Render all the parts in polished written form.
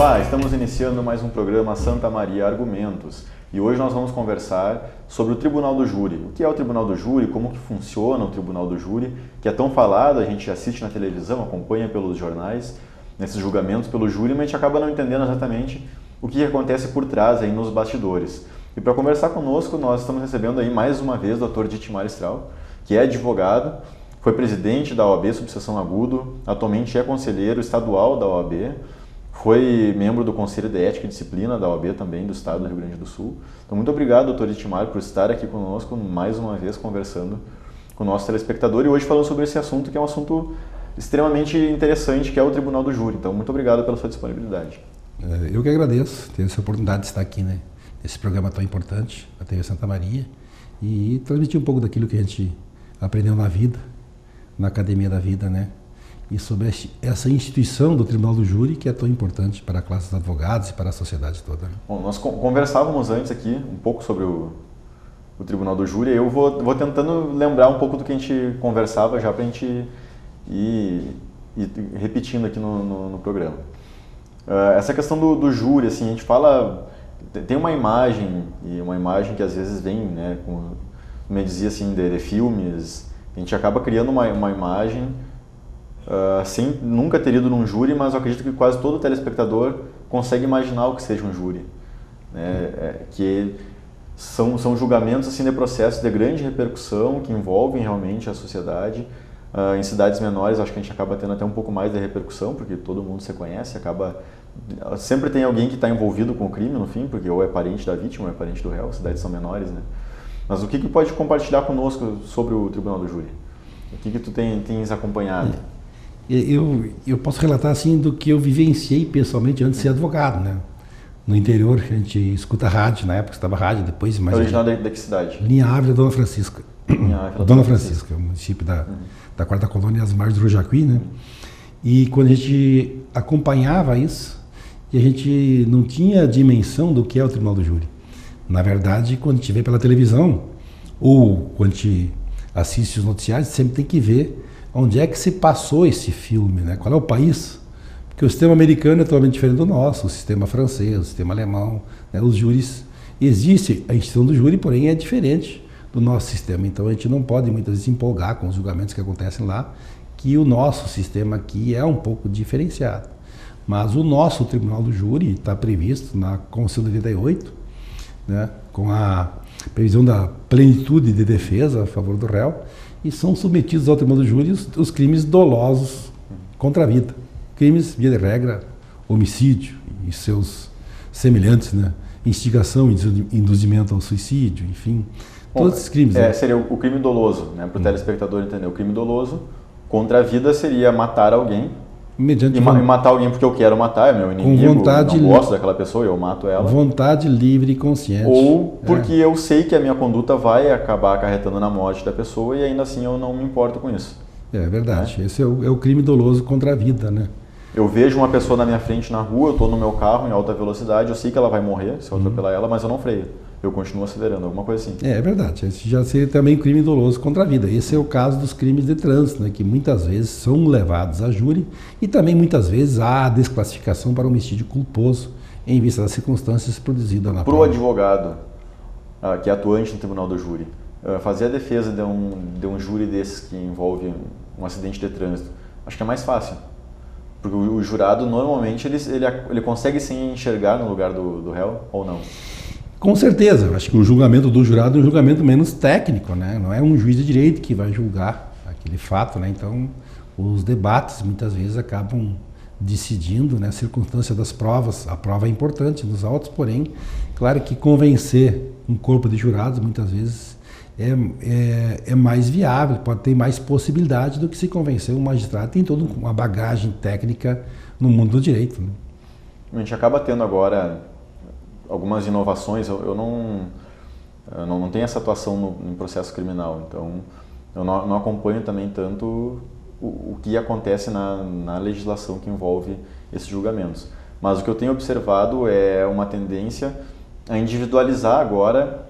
Olá, estamos iniciando mais um programa Santa Maria Argumentos e hoje nós vamos conversar sobre o Tribunal do Júri. O que é o Tribunal do Júri, como que funciona o Tribunal do Júri, que é tão falado, a gente assiste na televisão, acompanha pelos jornais, nesses julgamentos pelo júri, mas a gente acaba não entendendo exatamente o que acontece por trás aí nos bastidores. E para conversar conosco, nós estamos recebendo aí mais uma vez o Dr. Dietmar Strau, que é advogado, foi presidente da OAB Subseção Agudo, atualmente é conselheiro estadual da OAB, foi membro do Conselho de Ética e Disciplina da OAB também, do Estado do Rio Grande do Sul. Então, muito obrigado, doutor Dietmar, por estar aqui conosco mais uma vez conversando com o nosso telespectador e hoje falando sobre esse assunto que é um assunto extremamente interessante, que é o Tribunal do Júri. Então, muito obrigado pela sua disponibilidade. Eu que agradeço ter essa oportunidade de estar aqui, né, nesse programa tão importante, a TV Santa Maria, e transmitir um pouco daquilo que a gente aprendeu na vida, na academia da vida, né? E sobre essa instituição do Tribunal do Júri, que é tão importante para a classe dos advogados e para a sociedade toda. Bom, nós conversávamos antes aqui um pouco sobre o Tribunal do Júri, eu vou tentando lembrar um pouco do que a gente conversava já para a gente ir repetindo aqui no programa. Essa questão do júri, assim, a gente fala, tem uma imagem, e uma imagem que às vezes vem, né, como eu dizia assim, de filmes, a gente acaba criando uma imagem sem nunca ter ido num júri, mas eu acredito que quase todo telespectador consegue imaginar o que seja um júri, né? Que são julgamentos assim, de processos de grande repercussão que envolvem realmente a sociedade. Em cidades menores acho que a gente acaba tendo até um pouco mais de repercussão, porque todo mundo se conhece, sempre tem alguém que está envolvido com o crime no fim, porque ou é parente da vítima ou é parente do réu, as cidades são menores, né? Mas o que pode compartilhar conosco sobre o Tribunal do Júri? O que tu tens acompanhado? Eu posso relatar assim do que eu vivenciei pessoalmente antes de ser advogado, né? No interior a gente escuta rádio, na época estava rádio, depois mais... Original da que cidade? Linha Ávila, Dona Francisca. Dona Francisca, o município da quarta colônia, as margens do Jacuí, né? E quando a gente acompanhava isso, e a gente não tinha dimensão do que é o Tribunal do Júri. Na verdade, quando a gente vê pela televisão, ou quando a gente assiste os noticiários, sempre tem que ver onde é que se passou esse filme, né? Qual é o país? Porque o sistema americano é totalmente diferente do nosso, o sistema francês, o sistema alemão, né? Os júris, existe a instituição do júri, porém é diferente do nosso sistema. Então a gente não pode muitas vezes empolgar com os julgamentos que acontecem lá, que o nosso sistema aqui é um pouco diferenciado. Mas o nosso Tribunal do Júri está previsto na Constituição de 88, né? Com a previsão da plenitude de defesa a favor do réu, e são submetidos ao Tribunal do Júri os crimes dolosos contra a vida. Crimes, via de regra, homicídio e seus semelhantes, né? Instigação, induzimento ao suicídio, enfim, todos esses crimes. Seria o crime doloso, né? Para o telespectador entender. O crime doloso contra a vida seria matar alguém, e matar alguém porque eu quero matar, é meu inimigo, eu não gosto daquela pessoa, eu mato ela. Vontade livre e consciente. Ou porque eu sei que a minha conduta vai acabar acarretando na morte da pessoa e ainda assim eu não me importo com isso. É verdade, esse é o crime doloso contra a vida, né? Eu vejo uma pessoa na minha frente na rua, eu estou no meu carro em alta velocidade, eu sei que ela vai morrer se eu atropelar ela, mas eu não freio. Eu continuo acelerando, alguma coisa assim. É verdade, esse já seria também crime doloso contra a vida. Esse é o caso dos crimes de trânsito, né, que muitas vezes são levados a júri e também muitas vezes há desclassificação para homicídio culposo em vista das circunstâncias produzidas na prova. Para o advogado que é atuante no Tribunal do Júri, fazer a defesa de um júri desses que envolve um acidente de trânsito, acho que é mais fácil. Porque o jurado normalmente ele consegue se enxergar no lugar do réu ou não? Com certeza, eu acho que o julgamento do jurado é um julgamento menos técnico, né? Não é um juiz de direito que vai julgar aquele fato, né? Então, os debates muitas vezes acabam decidindo, né, a circunstância das provas. A prova é importante nos autos, porém, claro que convencer um corpo de jurados muitas vezes é mais viável, pode ter mais possibilidade do que se convencer um magistrado. Tem toda uma bagagem técnica no mundo do direito, né? A gente acaba tendo agora algumas inovações, eu não tenho essa atuação no processo criminal, então eu não acompanho também tanto o que acontece na legislação que envolve esses julgamentos. Mas o que eu tenho observado é uma tendência a individualizar agora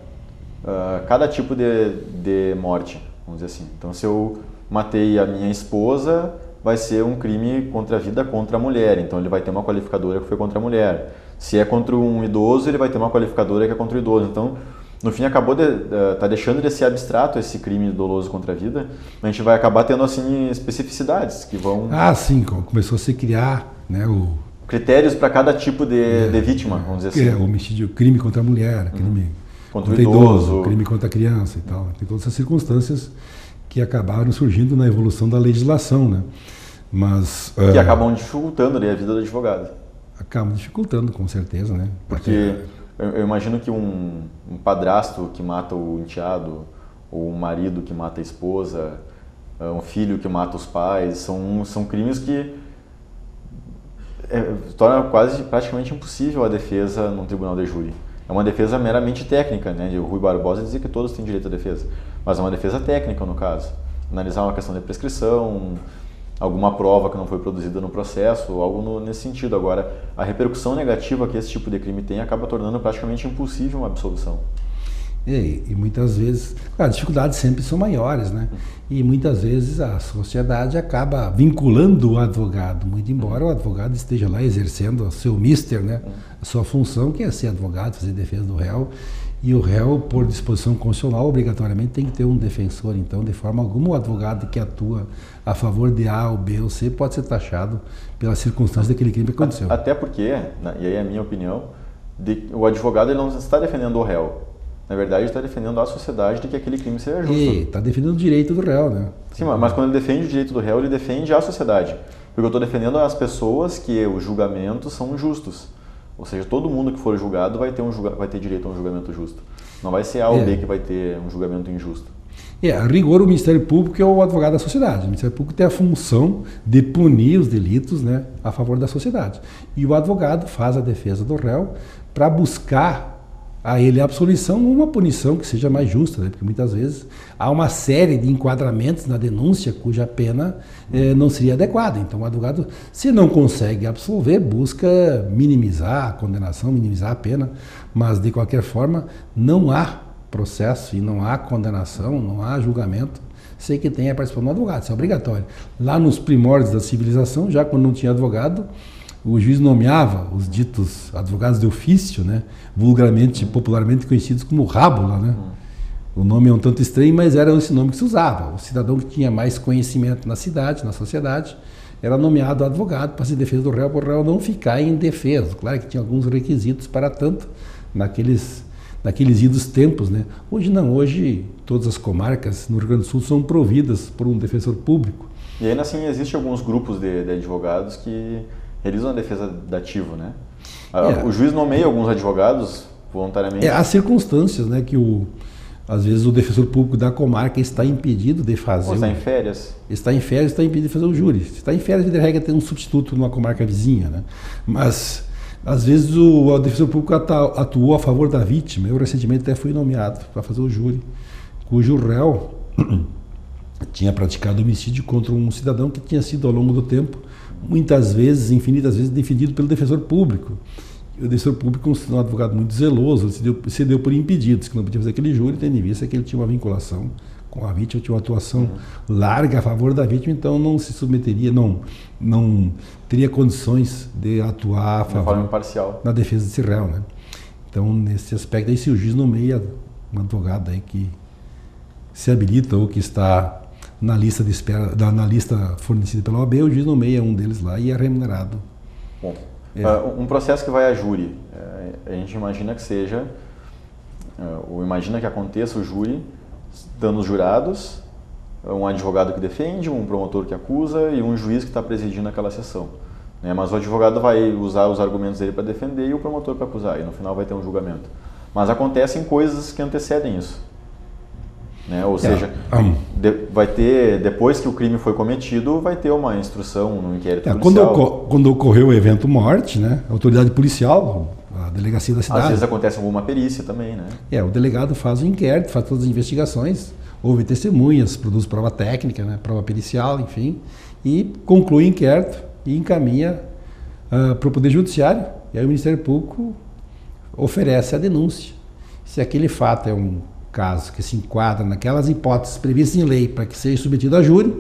cada tipo de morte, vamos dizer assim. Então, se eu matei a minha esposa, vai ser um crime contra a vida contra a mulher, então ele vai ter uma qualificadora que foi contra a mulher. Se é contra um idoso, ele vai ter uma qualificadora que é contra o idoso. Então, no fim, tá deixando de ser abstrato esse crime doloso contra a vida, a gente vai acabar tendo, assim, especificidades que vão... Sim, começou a se criar, né, critérios para cada tipo de vítima, vamos dizer assim. Homicídio, crime contra a mulher, crime contra o idoso, crime contra a criança e tal. Tem todas essas circunstâncias que acabaram surgindo na evolução da legislação, né? Mas... que acabam dificultando a vida do advogado. Acabam dificultando, com certeza, né? Porque eu imagino que um padrasto que mata o enteado, ou um marido que mata a esposa, um filho que mata os pais, são crimes que torna praticamente impossível a defesa num tribunal de júri. É uma defesa meramente técnica, né? O Rui Barbosa dizia que todos têm direito à defesa, mas é uma defesa técnica no caso. Analisar uma questão de prescrição, alguma prova que não foi produzida no processo, algo nesse sentido. Agora, a repercussão negativa que esse tipo de crime tem acaba tornando praticamente impossível uma absolvição. E muitas vezes, as dificuldades sempre são maiores, né? E muitas vezes a sociedade acaba vinculando o advogado, muito embora o advogado esteja lá exercendo o seu mister, né? A sua função, que é ser advogado, fazer defesa do réu. E o réu, por disposição constitucional, obrigatoriamente tem que ter um defensor. Então, de forma alguma, o advogado que atua a favor de A, ou B ou C pode ser taxado pelas circunstâncias daquele crime que aconteceu. Até porque, e aí é a minha opinião, o advogado ele não está defendendo o réu. Na verdade, está defendendo a sociedade de que aquele crime seja justo. Está defendendo o direito do réu, né? Sim, mas quando ele defende o direito do réu, ele defende a sociedade. Porque eu estou defendendo as pessoas que os julgamentos são justos. Ou seja, todo mundo que for julgado vai ter direito a um julgamento justo. Não vai ser A ou B que vai ter um julgamento injusto. A rigor, o Ministério Público é o advogado da sociedade. O Ministério Público tem a função de punir os delitos, né, a favor da sociedade. E o advogado faz a defesa do réu para buscar a ele a absolvição ou uma punição que seja mais justa, né? Porque muitas vezes há uma série de enquadramentos na denúncia cuja pena não seria adequada. Então o advogado, se não consegue absolver, busca minimizar a condenação, minimizar a pena, mas de qualquer forma não há processo e não há condenação, não há julgamento sem que tenha participação do advogado. Isso é obrigatório. Lá nos primórdios da civilização, já quando não tinha advogado, o juiz nomeava os ditos advogados de ofício, né, vulgarmente, popularmente conhecidos como rábula, né? O nome é um tanto estranho, mas era esse nome que se usava. O cidadão que tinha mais conhecimento na cidade, na sociedade, era nomeado advogado para se defesa do réu, para o réu não ficar indefeso. Claro que tinha alguns requisitos para tanto naqueles idos tempos, né? Hoje não, hoje todas as comarcas no Rio Grande do Sul são providas por um defensor público. E ainda assim existem alguns grupos de advogados que realizam a defesa dativa, né? O juiz nomeia alguns advogados voluntariamente. Há circunstâncias, né, que às vezes o defensor público da comarca está impedido de fazer. Ou está em férias. Está em férias, está impedido de fazer o júri. Se está em férias, de regra tem um substituto numa comarca vizinha, né? Mas às vezes o defensor público atuou a favor da vítima. Eu recentemente até fui nomeado para fazer o júri, cujo réu tinha praticado homicídio contra um cidadão que tinha sido ao longo do tempo muitas vezes, infinitas vezes, defendido pelo defensor público. E o defensor público, um advogado muito zeloso, se deu por impedido, disse que não podia fazer aquele júri, tendo em vista que ele tinha uma vinculação com a vítima, tinha uma atuação larga a favor da vítima, então não se submeteria, não teria condições de atuar a favor, forma imparcial, na defesa desse réu, né? Então, nesse aspecto aí, se o juiz nomeia um advogado aí que se habilita ou que está na lista de espera, na lista fornecida pela OAB, o juiz nomeia um deles lá e é remunerado. Bom, um processo que vai a júri, a gente imagina que seja, ou imagina que aconteça o júri, dando os jurados, um advogado que defende, um promotor que acusa e um juiz que está presidindo aquela sessão. Né? Mas o advogado vai usar os argumentos dele para defender e o promotor para acusar, e no final vai ter um julgamento. Mas acontecem coisas que antecedem isso. Né? Ou seja, vai ter, depois que o crime foi cometido, vai ter uma instrução no inquérito policial. Quando ocorreu o evento morte, né, a autoridade policial, a delegacia da cidade... Às vezes acontece alguma perícia também, né? O delegado faz o inquérito, faz todas as investigações, houve testemunhas, produz prova técnica, né, prova pericial, enfim, e conclui o inquérito e encaminha para o Poder Judiciário, e aí o Ministério Público oferece a denúncia. Se aquele fato é um caso que se enquadra naquelas hipóteses previstas em lei para que seja submetido a júri,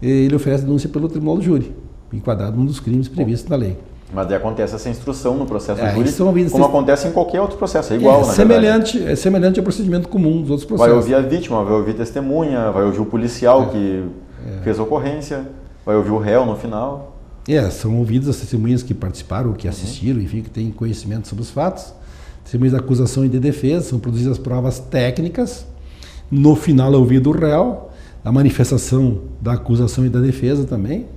ele oferece denúncia pelo tribunal do júri, enquadrado num dos crimes previstos na lei. Mas daí acontece essa instrução no processo do júri, como acontece em qualquer outro processo, é igual, é semelhante ao procedimento comum dos outros processos. Vai ouvir a vítima, vai ouvir testemunha, vai ouvir o policial que fez a ocorrência, vai ouvir o réu no final. São ouvidas as testemunhas que participaram, que assistiram, enfim, que têm conhecimento sobre os fatos. Testemunhas da acusação e de defesa, são produzidas provas técnicas. No final é ouvido o réu, a manifestação da acusação e da defesa também.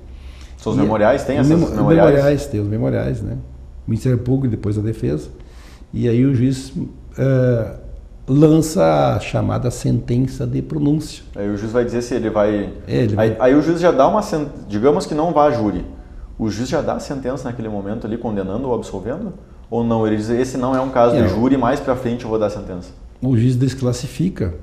São os memoriais? Tem essas memoriais? Tem os memoriais, né? O Ministério Público e depois a defesa. E aí o juiz lança a chamada sentença de pronúncia. Aí o juiz vai dizer se ele vai... Aí o juiz já dá uma... Digamos que não vá a júri. O juiz já dá a sentença naquele momento ali, condenando ou absolvendo? Ou não? Ele diz, esse não é um caso de júri, mais pra frente eu vou dar a sentença. O juiz desclassifica,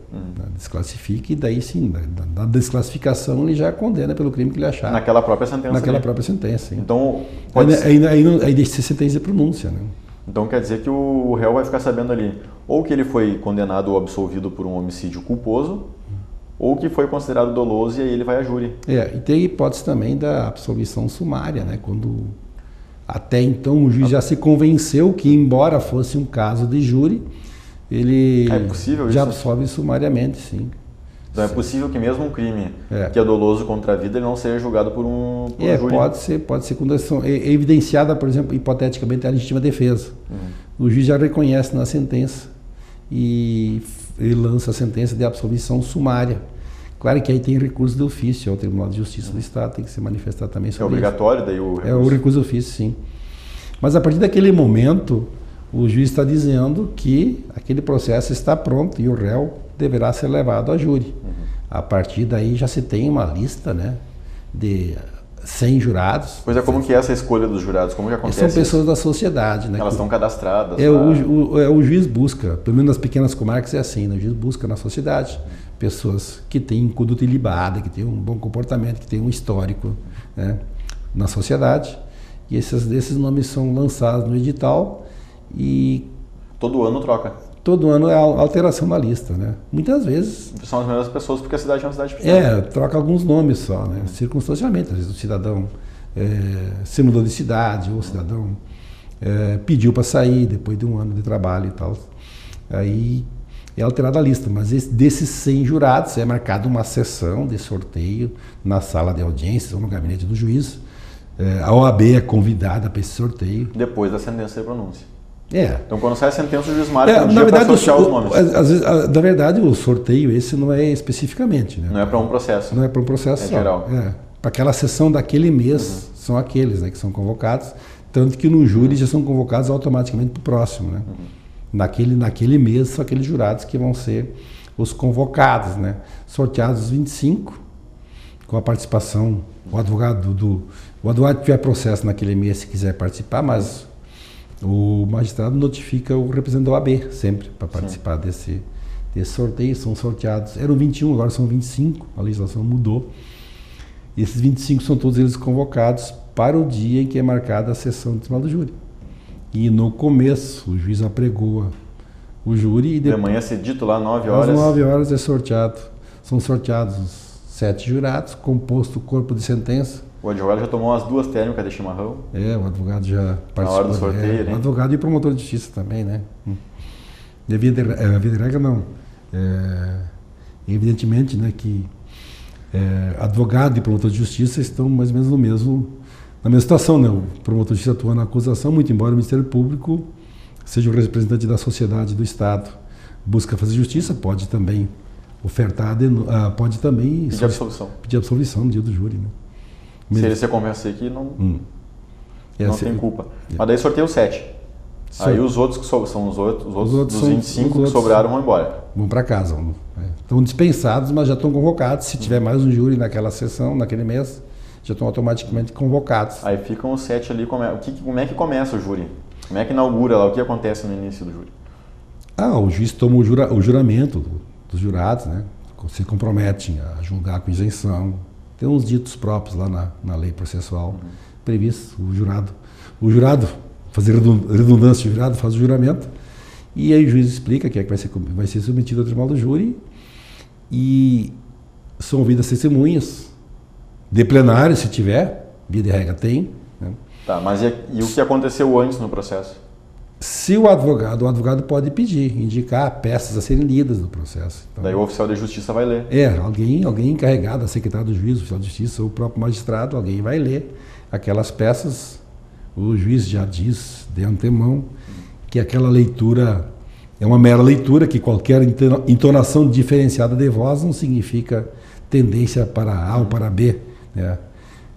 e daí sim, na desclassificação ele já condena pelo crime que ele achar. Naquela própria sentença. Naquela própria sentença. Sim. Então, aí deixa de ser sentença de pronúncia, né? Então quer dizer que o réu vai ficar sabendo ali, ou que ele foi condenado ou absolvido por um homicídio culposo, ou que foi considerado doloso e aí ele vai a júri. E tem a hipótese também da absolvição sumária, né? Quando até então o juiz já se convenceu que, embora fosse um caso de júri, ele já absolve sumariamente, sim. Então é possível que mesmo um crime que é doloso contra a vida, ele não seja julgado por um júri? Pode ser quando é evidenciada, por exemplo, hipoteticamente, a legítima defesa. O juiz já reconhece na sentença e ele lança a sentença de absolvição sumária. Claro que aí tem recurso de ofício ao Tribunal de Justiça do Estado, tem que se manifestar também sobre isso. É obrigatório daí o recurso? É o recurso de ofício, sim. Mas a partir daquele momento, o juiz está dizendo que aquele processo está pronto e o réu deverá ser levado a júri. A partir daí já se tem uma lista, né, de 100 jurados. Pois é, como que é essa escolha dos jurados? Como que acontece? São pessoas da sociedade, né? Elas estão cadastradas. O juiz busca, pelo menos nas pequenas comarcas é assim, né? O juiz busca na sociedade pessoas que têm conduta ilibada, que têm um bom comportamento, que têm um histórico, né, na sociedade. E esses nomes são lançados no edital e... Todo ano troca? Todo ano é alteração na lista, né? Muitas vezes... São as mesmas pessoas porque a cidade é uma cidade pequena. Troca alguns nomes só, né? Circunstancialmente. Às vezes o cidadão se mudou de cidade, ou o cidadão pediu para sair depois de um ano de trabalho e tal. Aí é alterada a lista, mas desses 100 jurados é marcada uma sessão de sorteio na sala de audiências ou no gabinete do juiz. A OAB é convidada para esse sorteio. Depois da sentença de pronúncia. Então, quando sai a sentença, o juiz marca na verdade, os nomes. Às vezes, na verdade, o sorteio esse não é especificamente. Né? Não é para um processo. Não é para um processo só. Geral. Para aquela sessão daquele mês, são aqueles, né, que são convocados. Tanto que no júri já são convocados automaticamente para o próximo. Né? Naquele mês, são aqueles jurados que vão ser os convocados. Né? Sorteados os 25, com a participação, o advogado que tiver processo naquele mês, se quiser participar, mas o magistrado notifica o representante da OAB sempre para participar desse sorteio. São sorteados, eram 21, agora são 25, a legislação mudou. E esses 25 são todos eles convocados para o dia em que é marcada a sessão do tribunal do júri. E no começo, o juiz apregoa o júri e depois... De manhã cedito lá, 9 horas. Às 9 horas é sorteado. São sorteados os 7 jurados, composto o corpo de sentença. O advogado já tomou as 2 térmicas de chimarrão. O advogado já participou. Na hora do sorteio, né? O advogado e promotor de justiça também, né? E a via de regra não. Evidentemente, né, que advogado e promotor de justiça estão mais ou menos na mesma situação, né? O promotor de justiça atua na acusação, muito embora o Ministério Público seja o representante da sociedade do Estado. Busca fazer justiça, pode também ofertar, pode também pedir absolvição no dia do júri, né? Se ele se convencer que não tem culpa. Mas daí sorteia os 7. Aí os outros que são os outros dos 25 que sobraram vão embora. Vão para casa. Estão dispensados, mas já estão convocados. Se tiver mais um júri naquela sessão, naquele mês, já estão automaticamente convocados. Aí ficam os 7 ali. Como é que começa o júri? Como é que inaugura lá? O que acontece no início do júri? O juiz toma o juramento dos jurados, né? Se comprometem a julgar com isenção. Tem uns ditos próprios lá na lei processual previstos. O jurado, fazer redundância, o jurado faz o juramento e aí o juiz explica que vai ser submetido ao tribunal do júri e são ouvidas testemunhas de plenário, se tiver, via de regra tem. Né? Tá, mas e o que aconteceu antes no processo? Se o advogado pode pedir, indicar peças a serem lidas no processo. Então, daí o oficial de justiça vai ler. Alguém encarregado, a secretária do juiz, o oficial de justiça, ou o próprio magistrado, alguém vai ler aquelas peças. O juiz já diz de antemão que aquela leitura é uma mera leitura, que qualquer entonação diferenciada de voz não significa tendência para A ou para B. Né?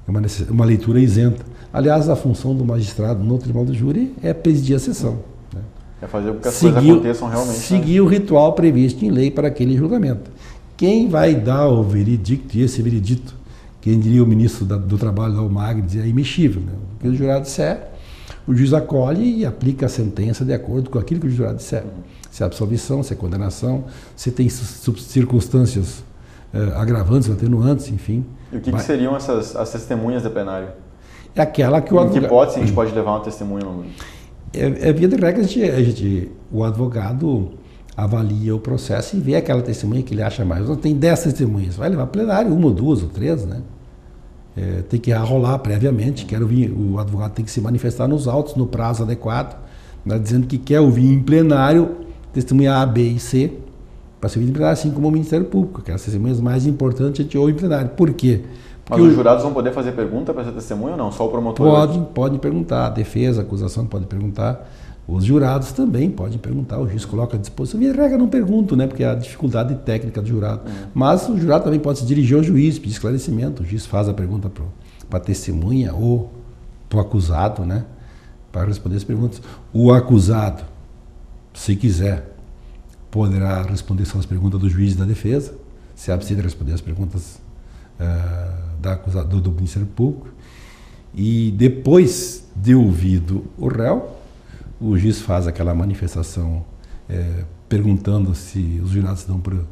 É uma leitura isenta. Aliás, a função do magistrado no tribunal do júri é presidir a sessão. Né? É fazer com que as coisas aconteçam realmente. Seguir o ritual previsto em lei para aquele julgamento. Quem vai dar o veredicto, e esse veredito, quem diria o ministro do Trabalho, da Magre, dizia, é imexível. Né? O que o jurado disser, o juiz acolhe e aplica a sentença de acordo com aquilo que o jurado disser. Se é absolvição, se é condenação, se tem circunstâncias agravantes, atenuantes, enfim. E o que seriam as testemunhas de plenário? É aquela que o advogado... Em que hipótese a gente pode levar uma testemunha? Via de regra, o advogado avalia o processo e vê aquela testemunha que ele acha mais. Tem 10 testemunhas, vai levar plenário, 1 ou 2 ou 3, né? Tem que arrolar previamente, o advogado tem que se manifestar nos autos, no prazo adequado, né, dizendo que quer ouvir em plenário testemunha A, B e C, para ser ouvido em plenário, assim como o Ministério Público, que as testemunhas mais importantes a gente ouve em plenário. Por quê? Mas os jurados vão poder fazer pergunta para essa testemunha ou não? Só o promotor? Podem perguntar, a defesa, a acusação pode perguntar, os jurados também podem perguntar, o juiz coloca à disposição. Via regra não pergunto, né, porque é a dificuldade técnica do jurado. Mas o jurado também pode se dirigir ao juiz, pedir esclarecimento, o juiz faz a pergunta para a testemunha ou para o acusado, né, para responder as perguntas. O acusado, se quiser, poderá responder só as perguntas do juiz e da defesa, se abster de responder as perguntas do Ministério Público, e depois de ouvido o réu, o juiz faz aquela manifestação perguntando se os jurados dão por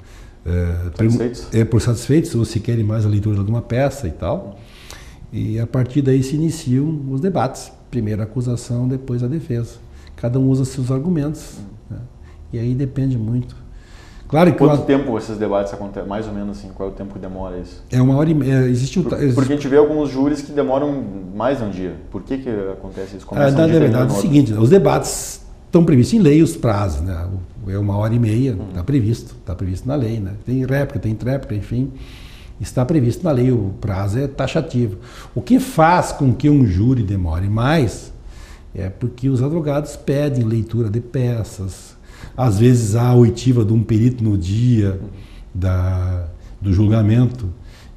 satisfeitos ou se querem mais a leitura de alguma peça e tal, e a partir daí se iniciam os debates, primeiro a acusação, depois a defesa, cada um usa seus argumentos, né? E aí depende muito. Claro que quanto tempo esses debates acontecem? Mais ou menos assim, qual é o tempo que demora isso? É 1h30. Porque a gente vê alguns júris que demoram mais de um dia. Por que acontece isso? Na verdade é o seguinte, os debates estão previstos em lei, os prazos, né? É 1h30, está previsto na lei, né? Tem réplica, tem tréplica, enfim, está previsto na lei, o prazo é taxativo. O que faz com que um júri demore mais é porque os advogados pedem leitura de peças. Às vezes há a oitiva de um perito no dia do julgamento.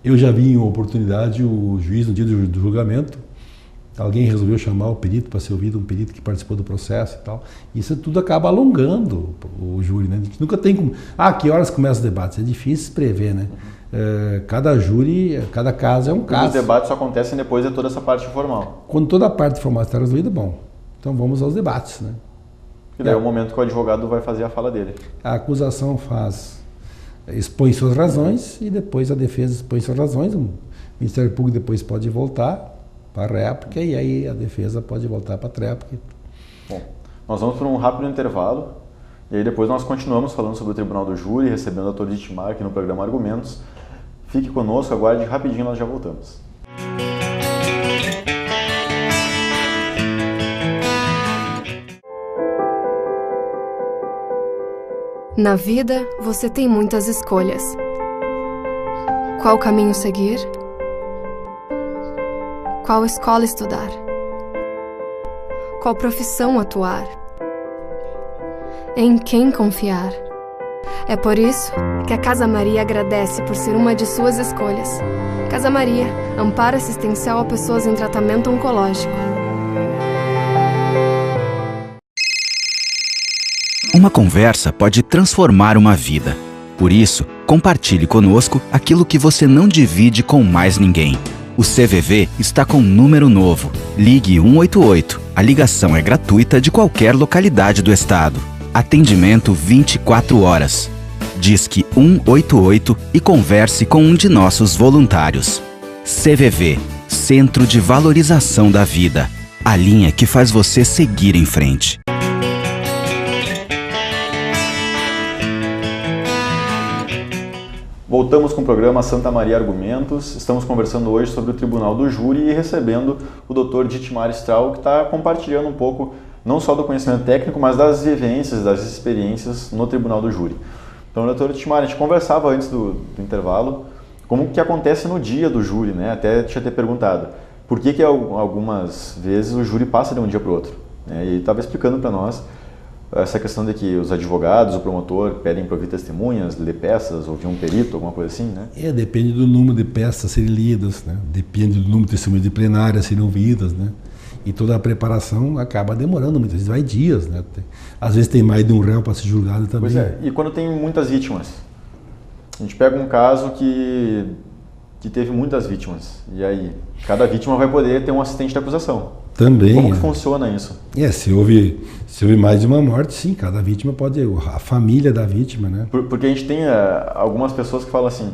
Eu já vi em oportunidade o juiz no dia do julgamento, alguém resolveu chamar o perito para ser ouvido, um perito que participou do processo e tal. Isso tudo acaba alongando o júri, né? A gente nunca tem como... que horas começa os debates? É difícil prever, né? Cada júri, cada caso é um caso. Os debates só acontecem depois de toda essa parte formal. Quando toda a parte formal está resolvida, bom. Então vamos aos debates, né? E daí é o momento que o advogado vai fazer a fala dele. A acusação expõe suas razões e depois a defesa expõe suas razões. O Ministério Público depois pode voltar para a réplica e aí a defesa pode voltar para a tréplica. Bom, nós vamos para um rápido intervalo e aí depois nós continuamos falando sobre o Tribunal do Júri, recebendo a Torid Timar aqui no programa Argumentos. Fique conosco, aguarde rapidinho, nós já voltamos. Na vida, você tem muitas escolhas. Qual caminho seguir? Qual escola estudar? Qual profissão atuar? Em quem confiar? É por isso que a Casa Maria agradece por ser uma de suas escolhas. Casa Maria, amparo assistencial a pessoas em tratamento oncológico. Uma conversa pode transformar uma vida. Por isso, compartilhe conosco aquilo que você não divide com mais ninguém. O CVV está com um número novo. Ligue 188. A ligação é gratuita de qualquer localidade do estado. Atendimento 24 horas. Disque 188 e converse com um de nossos voluntários. CVV, Centro de Valorização da Vida. A linha que faz você seguir em frente. Voltamos com o programa Santa Maria Argumentos. Estamos conversando hoje sobre o Tribunal do Júri e recebendo o Dr. Dietmar Straub, que está compartilhando um pouco, não só do conhecimento técnico, mas das vivências, das experiências no Tribunal do Júri. Então, Dr. Dietmar, a gente conversava antes do intervalo como que acontece no dia do júri, né? Até tinha ter perguntado por que algumas vezes o júri passa de um dia para o outro. Né? E estava explicando para nós essa questão de que os advogados, o promotor, pedem para ouvir testemunhas, ler peças, ouvir um perito, alguma coisa assim, né? Depende do número de peças a serem lidas, né? Depende do número de testemunhas de plenária a serem ouvidas, né? E toda a preparação acaba demorando, muitas vezes vai dias, né? Às vezes tem mais de um réu para ser julgado também. Pois é, e quando tem muitas vítimas? A gente pega um caso que teve muitas vítimas, e aí cada vítima vai poder ter um assistente de acusação. Também. Como que funciona isso? Se houve mais de uma morte, sim, cada vítima pode, a família da vítima, né? Porque a gente tem algumas pessoas que falam assim,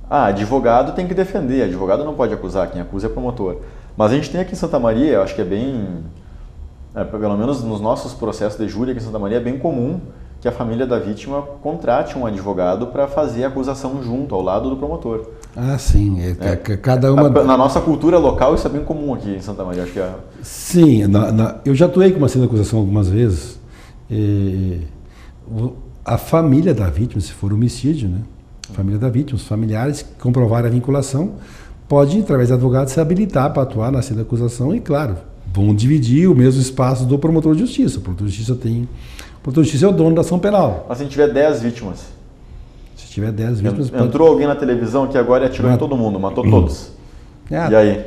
advogado tem que defender, advogado não pode acusar, quem acusa é promotor. Mas a gente tem aqui em Santa Maria, eu acho que é bem, pelo menos nos nossos processos de júri aqui em Santa Maria, é bem comum que a família da vítima contrate um advogado para fazer a acusação junto, ao lado do promotor. Sim. Cada uma... Na nossa cultura local isso é bem comum aqui em Santa Maria, acho que Sim, eu já atuei com uma assistente de acusação algumas vezes. A família da vítima, se for homicídio, né? A família da vítima, os familiares que comprovarem a vinculação, pode, através do advogado, se habilitar para atuar na assistente de acusação e, claro, vão dividir o mesmo espaço do promotor de justiça. O promotor de justiça o promotor de justiça é o dono da ação penal. Mas se tiver 10 vítimas? Se tiver 10 vítimas... Entrou alguém na televisão que agora atirou em todo mundo, matou todos. E aí?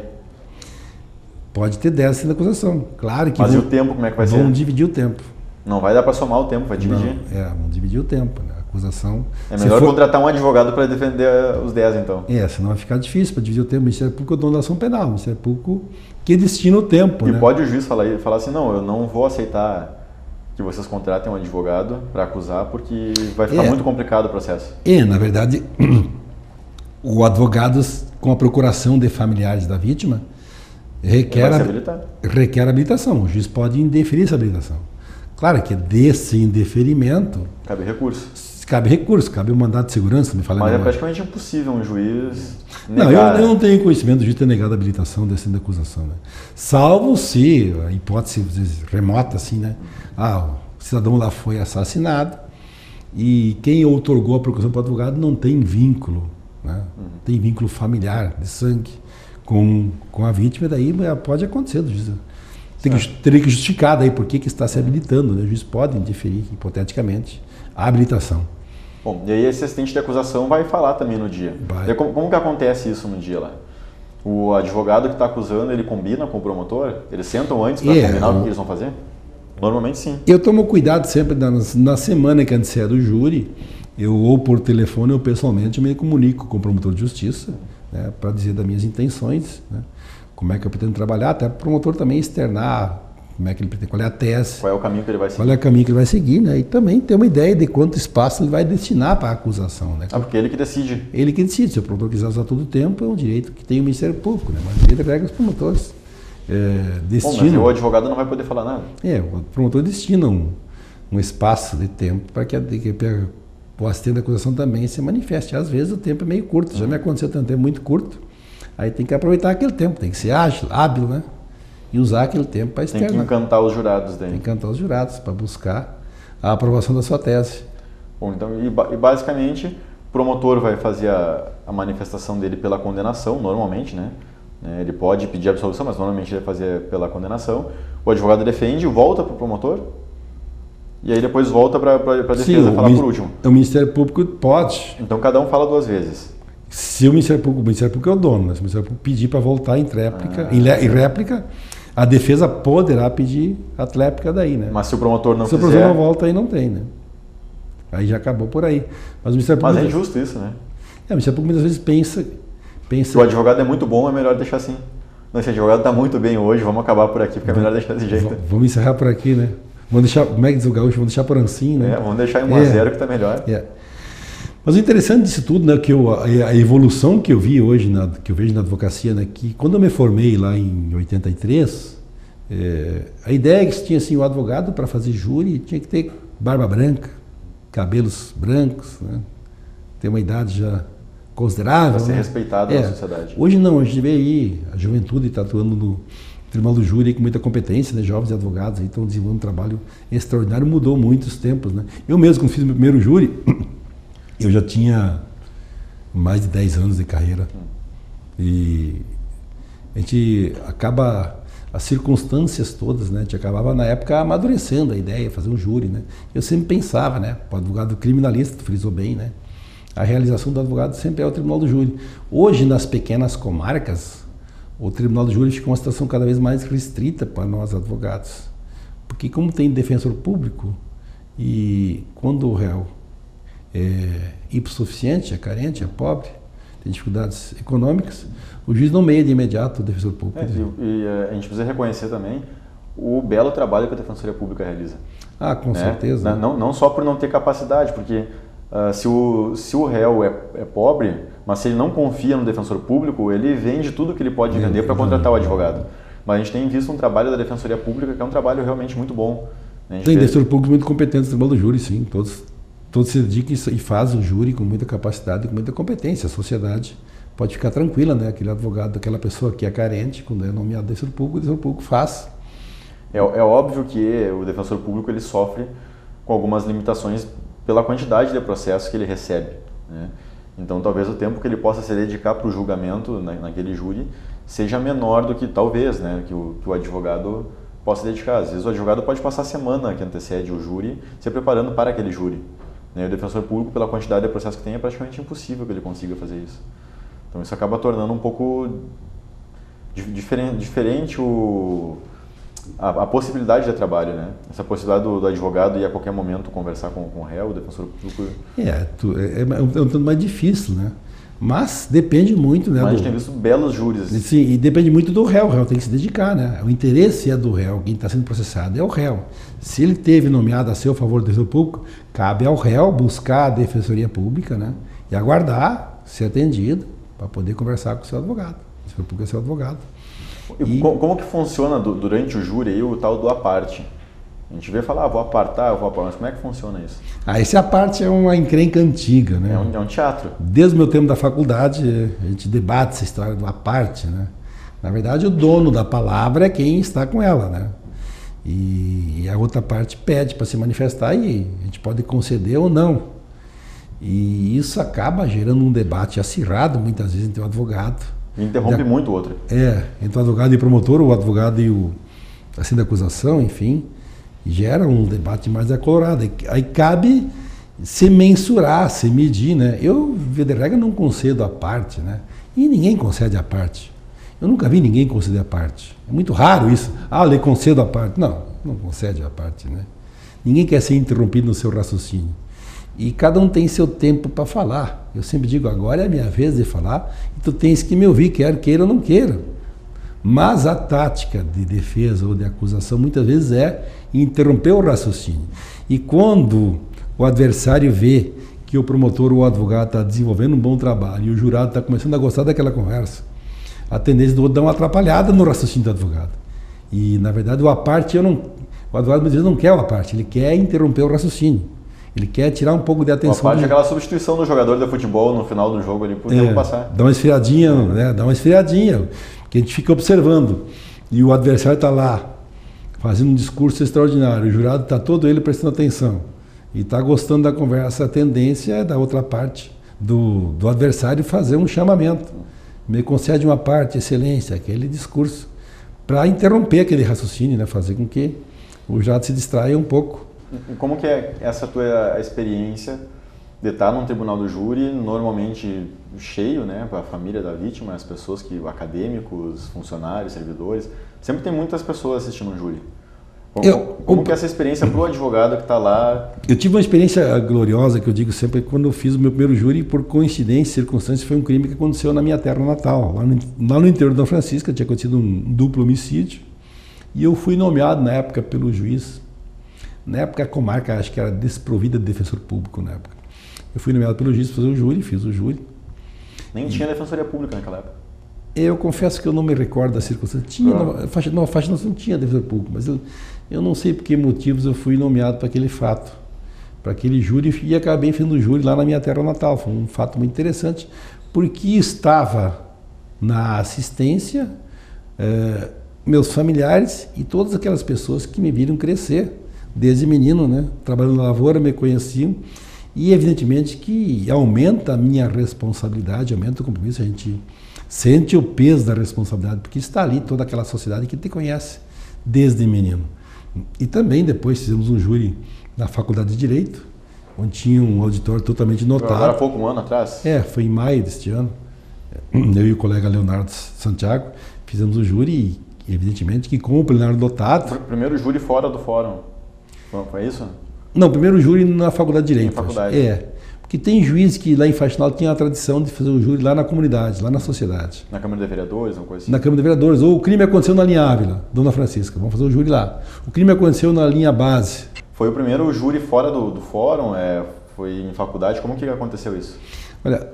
Pode ter 10 assistentes de acusação. Claro que... Mas e o tempo, como é que vai ser? Vão dividir o tempo. Não vai dar para somar o tempo, vai dividir. Vão dividir o tempo, né? A acusação... É melhor contratar um advogado para defender os 10, então. Senão vai ficar difícil para dividir o tempo. O Ministério Público é o dono da ação penal. O Ministério Público que destina o tempo, né? Pode o juiz falar assim, não, eu não vou aceitar que vocês contratem um advogado para acusar, porque vai ficar muito complicado o processo. Na verdade, o advogado, com a procuração de familiares da vítima, requer habilitação. O juiz pode indeferir essa habilitação. Claro que desse indeferimento... Cabe recurso, cabe o mandado de segurança, me fala. Mas é praticamente impossível um juiz negar. Eu não tenho conhecimento do juiz ter negado a habilitação dessa acusação, né? Salvo se, a hipótese remota, assim, né? O cidadão lá foi assassinado e quem outorgou a procuração para o advogado não tem vínculo, né? Tem vínculo familiar, de sangue, com a vítima, daí pode acontecer do juiz. Teria que justificar daí por que está se habilitando, né? O juiz pode indeferir, hipoteticamente, a habilitação. Bom, e aí esse assistente de acusação vai falar também no dia. E como que acontece isso no dia lá? O advogado que está acusando, ele combina com o promotor? Eles sentam antes para combinar o que eles vão fazer? Normalmente sim. Eu tomo cuidado sempre, na semana que antecede do júri, eu ou por telefone ou pessoalmente me comunico com o promotor de justiça, né, para dizer das minhas intenções, né, como é que eu pretendo trabalhar, até para o promotor também externar como é que ele pretende, qual é a tese. Qual é o caminho que ele vai seguir. Qual é o caminho que ele vai seguir, né? E também ter uma ideia de quanto espaço ele vai destinar para a acusação, né? Porque ele que decide. Ele que decide. Se o promotor quiser usar todo o tempo, é um direito que tem o Ministério Público, né? Mas ele pega os promotores. Mas o advogado não vai poder falar nada. O promotor destina um espaço de tempo para que o assistente da acusação também se manifeste. Às vezes o tempo é meio curto. Já me aconteceu ter um tempo muito curto. Aí tem que aproveitar aquele tempo. Tem que ser ágil, hábil, né? E usar aquele tempo para externar. Tem que encantar os jurados daí. Tem que encantar os jurados para buscar a aprovação da sua tese. Bom, então, e basicamente, o promotor vai fazer a manifestação dele pela condenação, normalmente, né? Ele pode pedir absolução, mas normalmente ele vai fazer pela condenação. O advogado defende, volta para o promotor, e aí depois volta para a defesa falar por último. O Ministério Público pode. Então cada um fala 2 vezes. Se o Ministério Público é o dono, né? Se o Ministério Público pedir para voltar em réplica, a defesa poderá pedir a tréplica daí, né? Mas se o promotor não quiser... Se o promotor não volta, aí não tem, né? Aí já acabou por aí. Mas é injusto isso, né? O Ministério Público muitas vezes pensa... Se o advogado é muito bom, é melhor deixar assim. Não, se o advogado está muito bem hoje, vamos acabar por aqui, porque é melhor deixar desse jeito. Vamos encerrar por aqui, né? Vamos deixar, como é que diz o gaúcho? Vamos deixar por assim, né? Vamos deixar em 1-0 que está melhor. Mas o interessante disso tudo, né, que a evolução que eu vi hoje, que eu vejo na advocacia, né, que quando eu me formei lá em 83, a ideia é que tinha assim, o advogado para fazer júri tinha que ter barba branca, cabelos brancos, né, ter uma idade já considerável. Para ser né? respeitado na sociedade. Hoje não, a gente vê aí a juventude está atuando no Tribunal do Júri com muita competência, né? Jovens advogados aí estão desenvolvendo um trabalho extraordinário, mudou muitos tempos. Né? Eu mesmo, quando fiz meu primeiro júri, eu já tinha mais de 10 anos de carreira. E a gente acaba, as circunstâncias todas, né? A gente acabava na época amadurecendo a ideia, fazer um júri, né? Eu sempre pensava, né? O advogado criminalista, tu frisou bem, né? A realização do advogado sempre é o Tribunal do Júri. Hoje, nas pequenas comarcas, o Tribunal do Júri fica uma situação cada vez mais restrita para nós advogados. Porque como tem defensor público e quando o réu é hipossuficiente, é carente, é pobre, tem dificuldades econômicas, o juiz nomeia de imediato o defensor público. E a gente precisa reconhecer também o belo trabalho que a Defensoria Pública realiza. Ah, com certeza. Não só por não ter capacidade, porque se o réu é pobre, mas se ele não confia no defensor público, ele vende tudo que ele pode vender para contratar o advogado. Mas a gente tem visto um trabalho da Defensoria Pública que é um trabalho realmente muito bom. Tem defensor público muito competente no Tribunal do Júri, sim. Todos se dedicam e fazem o júri com muita capacidade e com muita competência. A sociedade pode ficar tranquila, né? Aquele advogado, aquela pessoa que é carente, quando é nomeado defensor público, o defensor público faz. É óbvio que o defensor público ele sofre com algumas limitações pela quantidade de processos que ele recebe, né? Então talvez o tempo que ele possa se dedicar para o julgamento naquele júri seja menor do que talvez, né, que o advogado possa dedicar. Às vezes o advogado pode passar a semana que antecede o júri se preparando para aquele júri, né? O defensor público, pela quantidade de processos que tem, é praticamente impossível que ele consiga fazer isso. Então isso acaba tornando um pouco diferente a possibilidade de trabalho, né? Essa possibilidade do advogado ir a qualquer momento conversar com o réu, o defensor público. É um tanto mais difícil, né? Mas depende muito, né? Mas a gente tem visto belos júris. Sim, e depende muito do réu. O réu tem que se dedicar, né? O interesse é do réu. Quem está sendo processado é o réu. Se ele teve nomeado a seu favor do defensor público, cabe ao réu buscar a defensoria pública, né? E aguardar ser atendido para poder conversar com o seu advogado. O defensor público é seu advogado. Como que funciona durante o júri aí o tal do aparte? A gente vê falar, vou apartar, mas como é que funciona isso? Esse aparte é uma encrenca antiga, né? É um teatro. Desde o meu tempo da faculdade, a gente debate essa história do aparte, né? Na verdade, o dono da palavra é quem está com ela, né? E a outra parte pede para se manifestar e a gente pode conceder ou não. E isso acaba gerando um debate acirrado, muitas vezes, entre o advogado. Interrompe muito o outro. Entre o advogado e o promotor, o advogado e o assim da acusação, enfim, gera um debate mais acolorado. Aí cabe se mensurar, se medir, né? Eu, via de regra, não concedo a parte, né? E ninguém concede a parte. Eu nunca vi ninguém conceder a parte. É muito raro isso. Eu lhe concedo a parte. Não concede a parte, né? Ninguém quer ser interrompido no seu raciocínio. E cada um tem seu tempo para falar. Eu sempre digo, agora é a minha vez de falar e tu tens que me ouvir, quer queira ou não queira. Mas a tática de defesa ou de acusação muitas vezes é interromper o raciocínio. E quando o adversário vê que o promotor ou o advogado está desenvolvendo um bom trabalho e o jurado está começando a gostar daquela conversa, a tendência do outro dar uma atrapalhada no raciocínio do advogado. E, na verdade, o advogado muitas vezes não quer o aparte, ele quer interromper o raciocínio. Ele quer tirar um pouco de atenção. A parte é aquela substituição do jogador de futebol no final do jogo ali, por tempo passar. Dá uma esfriadinha, né? Dá uma esfriadinha, que a gente fica observando. E o adversário está lá, fazendo um discurso extraordinário. O jurado está todo ele prestando atenção. E está gostando da conversa. A tendência é da outra parte, do adversário, fazer um chamamento. Me concede uma parte, excelência, aquele discurso, para interromper aquele raciocínio, né? Fazer com que o jurado se distraia um pouco. E como que é essa tua experiência de estar num tribunal do júri, normalmente cheio, né, para a família da vítima, as pessoas acadêmicos, funcionários, servidores, sempre tem muitas pessoas assistindo um júri. Como que é essa experiência para o advogado que está lá? Eu tive uma experiência gloriosa, que eu digo sempre, quando eu fiz o meu primeiro júri, por coincidência, circunstância, foi um crime que aconteceu na minha terra natal, lá no interior da Francisca, tinha acontecido um duplo homicídio, e eu fui nomeado na época pelo juiz. Na época a comarca acho que era desprovida de defensor público na época. Eu fui nomeado pelo juiz para fazer o júri, fiz o júri. Nem tinha defensoria pública naquela época? Eu confesso que eu não me recordo da circunstância. Tinha, na faixa não tinha defensor público, mas eu não sei por que motivos eu fui nomeado para aquele fato. para aquele júri e acabei fazendo júri lá na minha terra natal. Foi um fato muito interessante, porque estava na assistência meus familiares e todas aquelas pessoas que me viram crescer desde menino, né? Trabalhando na lavoura, me conheciam, e evidentemente que aumenta a minha responsabilidade, aumenta o compromisso, a gente sente o peso da responsabilidade, porque está ali toda aquela sociedade que te conhece desde menino. E também depois fizemos um júri na Faculdade de Direito, onde tinha um auditório totalmente notado. Agora há pouco, um ano atrás? Foi em maio deste ano. Eu e o colega Leonardo Santiago fizemos o júri e, evidentemente, que com o plenário lotado... Foi o primeiro júri fora do fórum, foi isso? Não, primeiro júri na Faculdade de Direito. Na faculdade. Porque tem juiz que lá em Faxinal tinha a tradição de fazer o júri lá na comunidade, lá na sociedade. Na Câmara de Vereadores, uma coisa assim? Na Câmara de Vereadores. Ou o crime aconteceu na linha Ávila, Dona Francisca, vamos fazer o júri lá. O crime aconteceu na linha base. Foi o primeiro júri fora do fórum? Foi em faculdade? Como que aconteceu isso? Olha,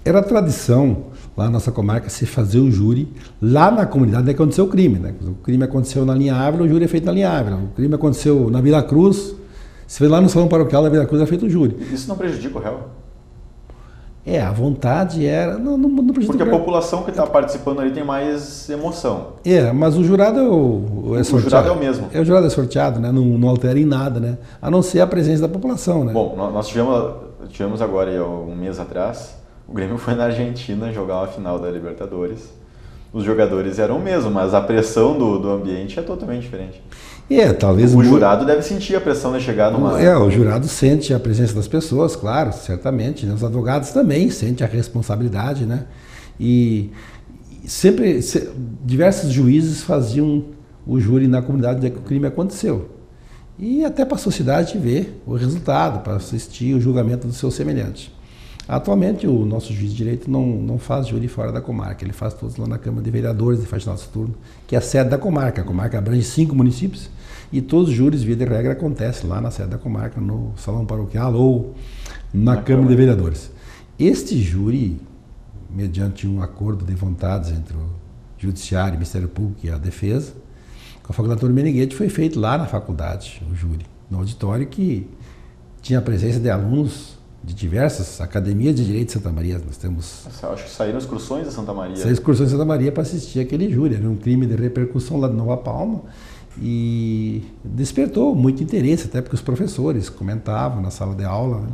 era tradição lá na nossa comarca se fazer o júri lá na comunidade onde aconteceu o crime, né? O crime aconteceu na linha Ávila, o júri é feito na linha Ávila. O crime aconteceu na Vila Cruz, se fez lá no Salão Paroquial da Vila Cruz, é feito o júri. Isso não prejudica o réu? A vontade era... Não prejudica. Porque a população que está participando ali tem mais emoção. Mas o jurado é sorteado. O jurado é o mesmo. O jurado é sorteado, né? Não altera em nada, né? A não ser a presença da população, né? Bom, nós tivemos agora, um mês atrás, o Grêmio foi na Argentina jogar uma final da Libertadores. Os jogadores eram o mesmo, mas a pressão do ambiente é totalmente diferente. Talvez... O jurado deve sentir a pressão de chegar numa... O jurado sente a presença das pessoas, claro, certamente. Né? Os advogados também sentem a responsabilidade, né? E sempre, diversos juízes faziam o júri na comunidade onde o crime aconteceu. E até para a sociedade ver o resultado, para assistir o julgamento do seu semelhante. Atualmente, o nosso juiz de direito não faz júri fora da comarca, ele faz todos lá na Câmara de Vereadores de Faxinal do Turno, que é a sede da comarca. A comarca abrange 5 municípios e todos os júris, via de regra, acontecem lá na sede da comarca, no Salão Paroquial ou na Câmara de Vereadores. Este júri, mediante um acordo de vontades entre o Judiciário, o Ministério Público e a Defesa, com a Faculdade Antônio Meneghetti, foi feito lá na faculdade, o júri, no auditório que tinha a presença de alunos de diversas academias de direito de Santa Maria. Nós temos... Acho que saíram excursões de Santa Maria. Saíram excursões de Santa Maria para assistir aquele júri. Era um crime de repercussão lá de Nova Palma e despertou muito interesse, até porque os professores comentavam na sala de aula. Né?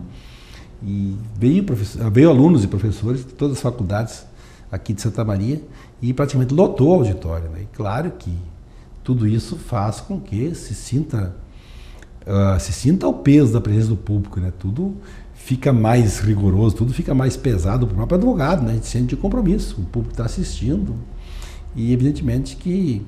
E veio alunos e professores de todas as faculdades aqui de Santa Maria e praticamente lotou o auditório. Né? E claro que tudo isso faz com que se sinta o peso da presença do público, né? Tudo fica mais rigoroso, tudo fica mais pesado para o próprio advogado, né? A gente sente o compromisso, o público está assistindo e evidentemente que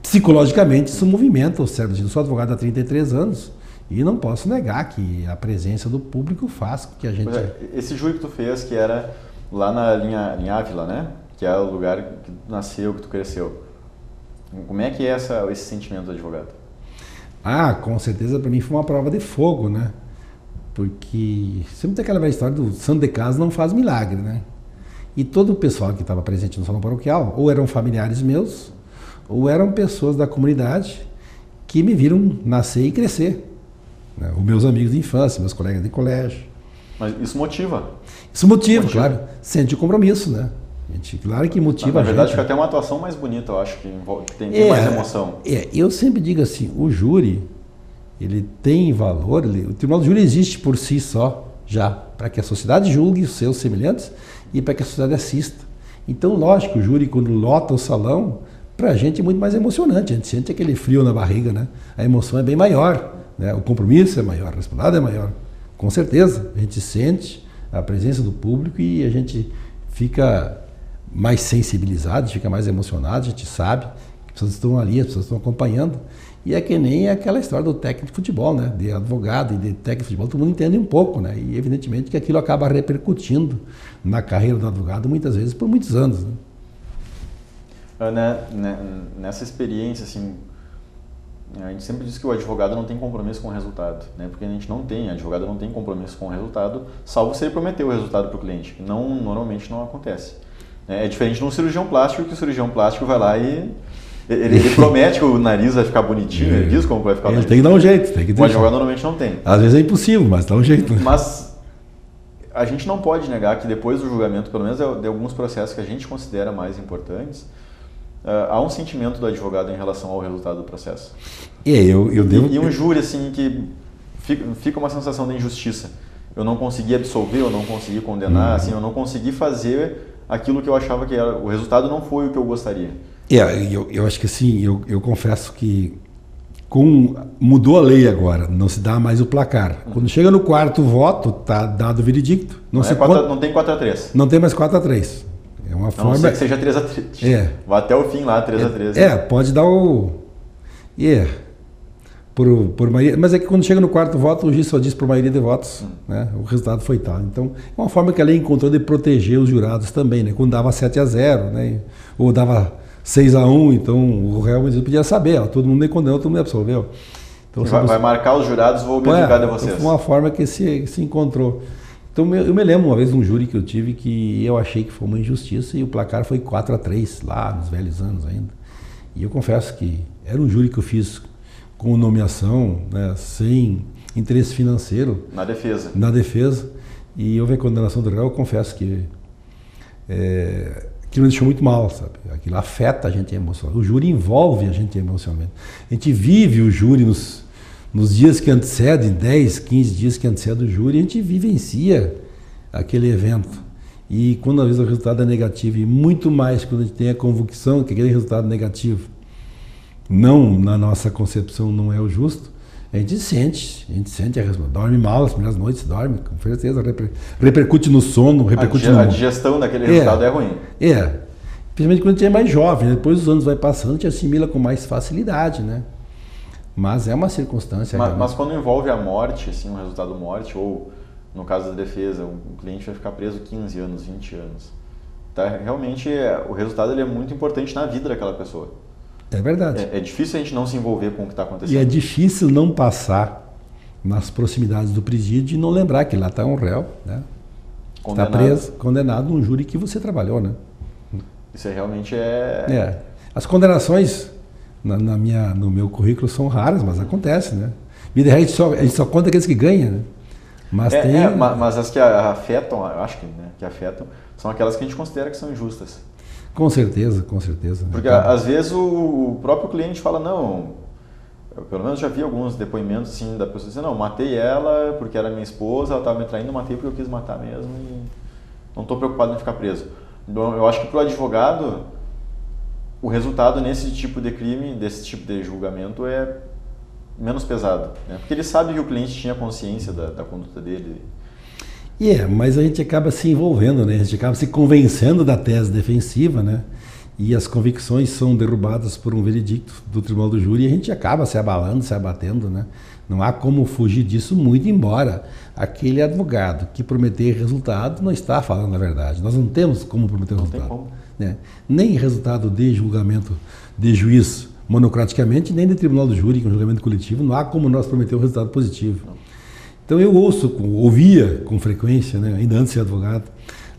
psicologicamente isso movimenta o cérebro. Eu sou advogado há 33 anos e não posso negar que a presença do público faz com que a gente... Esse júri que tu fez, que era lá na linha Ávila, né? Que é o lugar que tu nasceu, que tu cresceu. Como é que é esse sentimento do advogado? Com certeza para mim foi uma prova de fogo, né? Porque sempre tem aquela velha história do santo de casa não faz milagre, né? E todo o pessoal que estava presente no salão paroquial, ou eram familiares meus, ou eram pessoas da comunidade que me viram nascer e crescer. Né? Os meus amigos de infância, meus colegas de colégio. Mas isso motiva? Isso motiva, claro. Sente o compromisso, né? Claro que motiva a gente. Na verdade, fica até uma atuação mais bonita, eu acho, que tem mais emoção. Eu sempre digo assim, o júri, ele tem valor, o Tribunal do Júri existe por si só, já, para que a sociedade julgue os seus semelhantes e para que a sociedade assista. Então, lógico, o júri, quando lota o salão, para a gente é muito mais emocionante, a gente sente aquele frio na barriga, né? A emoção é bem maior, né? O compromisso é maior, a responsabilidade é maior. Com certeza, a gente sente a presença do público e a gente fica mais sensibilizado, fica mais emocionado, a gente sabe que as pessoas estão ali, as pessoas estão acompanhando. E é que nem aquela história do técnico de futebol, né? De advogado e de técnico de futebol, todo mundo entende um pouco, né? E evidentemente que aquilo acaba repercutindo na carreira do advogado muitas vezes por muitos anos. Né? Ana, nessa experiência, assim, a gente sempre diz que o advogado não tem compromisso com o resultado, né? Porque advogado não tem compromisso com o resultado, salvo se ele prometeu o resultado para o cliente, que normalmente não acontece. É diferente de um cirurgião plástico, que o cirurgião plástico vai lá e Ele promete que o nariz vai ficar bonitinho, ele diz como vai ficar o nariz. Tem que dar um jeito, tem que deixar. O advogado normalmente não tem. Às vezes é impossível, mas dá um jeito. Mas a gente não pode negar que depois do julgamento, pelo menos de alguns processos que a gente considera mais importantes, há um sentimento do advogado em relação ao resultado do processo. E um júri assim que fica uma sensação de injustiça. Eu não consegui absolver, eu não consegui condenar, assim, eu não consegui fazer aquilo que eu achava que era. O resultado não foi o que eu gostaria. Eu acho que assim, eu confesso que mudou a lei agora, não se dá mais o placar. Quando chega no 4º voto, tá dado o veredicto. Não tem 4-3. Não tem mais 4-3. É uma forma. Não sei que seja 3-3. Vai até o fim lá, 3-3. Pode dar o. Por maioria, mas é que quando chega no 4º voto, o juiz só diz por maioria de votos, né? O resultado foi tal. Então, é uma forma que a lei encontrou de proteger os jurados também, né? Quando dava 7-0, né? Ou dava 6-1, então o réu podia saber, todo mundo me condenou, todo mundo absolveu. Então, vai marcar os jurados, vou me julgar de vocês. Foi uma forma que se encontrou. Então, eu me lembro uma vez de um júri que eu tive que eu achei que foi uma injustiça e o placar foi 4-3, lá nos velhos anos ainda. E eu confesso que era um júri que eu fiz com nomeação, né, sem interesse financeiro. Na defesa. E houve a condenação do réu, eu confesso que aquilo me deixou muito mal, sabe? Aquilo afeta a gente emocionalmente. O júri envolve a gente emocionalmente. A gente vive o júri nos dias que antecedem, 10, 15 dias que antecedem o júri, a gente vivencia aquele evento. E quando às vezes o resultado é negativo, e muito mais quando a gente tem a convicção que aquele resultado negativo não, na nossa concepção, não é o justo, a gente sente a responsabilidade. Dorme mal, as primeiras noites dorme, com certeza, repercute no sono, repercute a digestão daquele resultado é ruim. Principalmente quando a gente é mais jovem, né? Depois os anos vai passando, a gente assimila com mais facilidade, né? Mas é uma circunstância. Mas quando envolve a morte, assim, um resultado morte, ou no caso da defesa, um cliente vai ficar preso 15 anos, 20 anos. Tá? Realmente, o resultado ele é muito importante na vida daquela pessoa. É verdade. É difícil a gente não se envolver com o que está acontecendo. E é difícil não passar nas proximidades do presídio e não lembrar que lá está um réu, né? Está preso, condenado num júri que você trabalhou, né? Isso realmente As condenações no meu currículo são raras, mas acontece, né? Vida real, a gente só conta aqueles que ganham, né? Mas mas as que afetam, eu acho que afetam, são aquelas que a gente considera que são injustas. Com certeza. Porque às vezes o próprio cliente fala, não, eu pelo menos já vi alguns depoimentos assim, da pessoa dizendo, não, matei ela porque era minha esposa, ela estava me traindo, matei porque eu quis matar mesmo e não estou preocupado em ficar preso. Então, eu acho que para o advogado, o resultado nesse tipo de crime, desse tipo de julgamento é menos pesado, né? Porque ele sabe que o cliente tinha consciência da conduta dele. Mas a gente acaba se envolvendo, né? A gente acaba se convencendo da tese defensiva, né? E as convicções são derrubadas por um veredicto do tribunal do júri e a gente acaba se abalando, se abatendo, né? Não há como fugir disso, muito embora aquele advogado que prometer resultado não está falando a verdade. Nós não temos como prometer resultado. Né? Nem resultado de julgamento de juiz monocraticamente, nem de tribunal do júri, que é um julgamento coletivo, não há como nós prometer um resultado positivo. Então eu ouvia com frequência, né, ainda antes de ser advogado,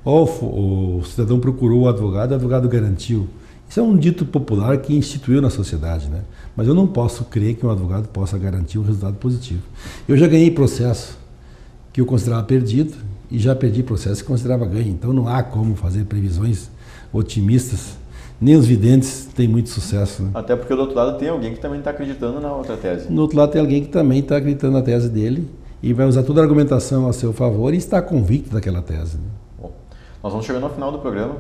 o cidadão procurou o advogado garantiu. Isso é um dito popular que instituiu na sociedade, né? Mas eu não posso crer que um advogado possa garantir um resultado positivo. Eu já ganhei processo que eu considerava perdido e já perdi processo que considerava ganho. Então não há como fazer previsões otimistas. Nem os videntes têm muito sucesso. Né? Até porque do outro lado tem alguém que também está acreditando na outra tese. Do outro lado tem alguém que também está acreditando na tese dele e vai usar toda a argumentação a seu favor e está convicto daquela tese. Né? Bom, nós vamos chegando ao final do programa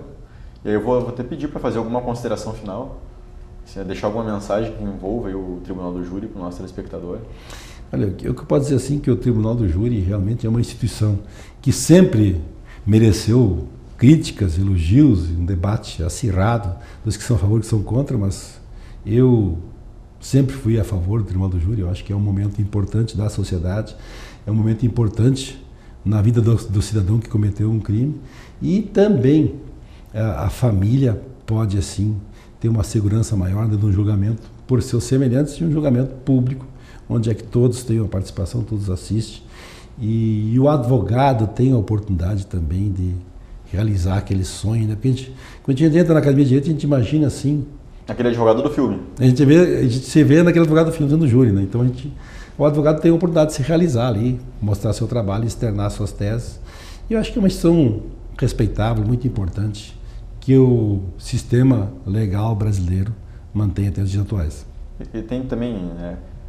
e aí eu vou até pedir para fazer alguma consideração final, deixar alguma mensagem que envolva aí o Tribunal do Júri para o nosso telespectador. Olha, o que eu posso dizer assim que o Tribunal do Júri realmente é uma instituição que sempre mereceu críticas, elogios, um debate acirrado dos que são a favor e que são contra, mas eu sempre fui a favor do Tribunal do Júri. Eu acho que é um momento importante da sociedade, é um momento importante na vida do cidadão que cometeu um crime e também a família pode assim ter uma segurança maior de um julgamento por seus semelhantes e um julgamento público, onde é que todos têm uma participação, todos assistem e o advogado tem a oportunidade também de realizar aquele sonho, né? Porque quando a gente entra na academia de direito, a gente imagina assim, Aquele advogado do filme. A gente se vê naquele advogado do filme, no júri, né? Então o advogado tem a oportunidade de se realizar ali, mostrar seu trabalho, externar suas teses. E eu acho que é uma instituição respeitável, muito importante, que o sistema legal brasileiro mantenha até os dias atuais. E tem também,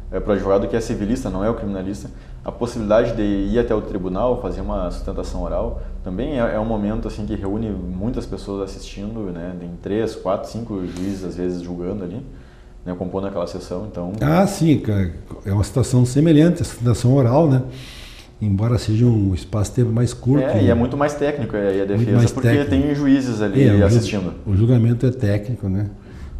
para o advogado que é civilista, não é o criminalista, a possibilidade de ir até o tribunal, fazer uma sustentação oral, também é um momento assim que reúne muitas pessoas assistindo, né? Tem 3, 4, 5 juízes às vezes julgando ali, né? Compondo aquela sessão, então... Ah, sim, é uma situação semelhante à sustentação oral, né? Embora seja um espaço de tempo mais curto. E é muito mais técnico a defesa, porque técnico. Tem juízes ali assistindo. O julgamento é técnico, né?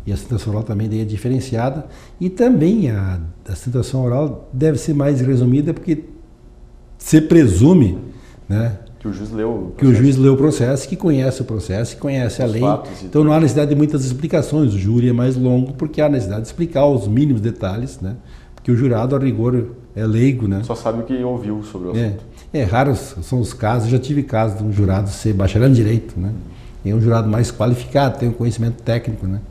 E a sustentação oral também daí é diferenciada. E também a sustentação oral deve ser mais resumida porque se presume, né, que o juiz leu o processo. Que o juiz leu o processo, que conhece o processo, que conhece a lei. Então não há necessidade de muitas explicações. O júri é mais longo porque há necessidade de explicar os mínimos detalhes, né? Porque o jurado, a rigor, é leigo, né? Só sabe o que ouviu sobre o assunto. Raros são os casos, já tive casos de um jurado ser bacharel em direito, né? E um jurado mais qualificado, tem um conhecimento técnico, né?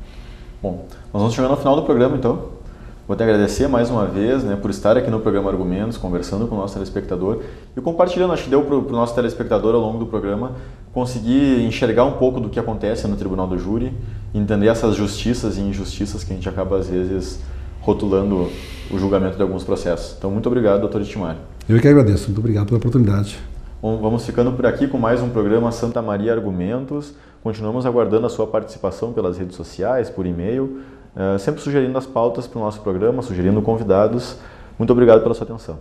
Bom, nós vamos chegando ao final do programa, então. Vou te agradecer mais uma vez, né, por estar aqui no programa Argumentos, conversando com o nosso telespectador e compartilhando. Acho que deu para o nosso telespectador, ao longo do programa, conseguir enxergar um pouco do que acontece no Tribunal do Júri, entender essas justiças e injustiças que a gente acaba, às vezes, rotulando o julgamento de alguns processos. Então, muito obrigado, doutor Itimário. Eu que agradeço. Muito obrigado pela oportunidade. Bom, vamos ficando por aqui com mais um programa Santa Maria Argumentos. Continuamos aguardando a sua participação pelas redes sociais, por e-mail, sempre sugerindo as pautas para o nosso programa, sugerindo convidados. Muito obrigado pela sua atenção.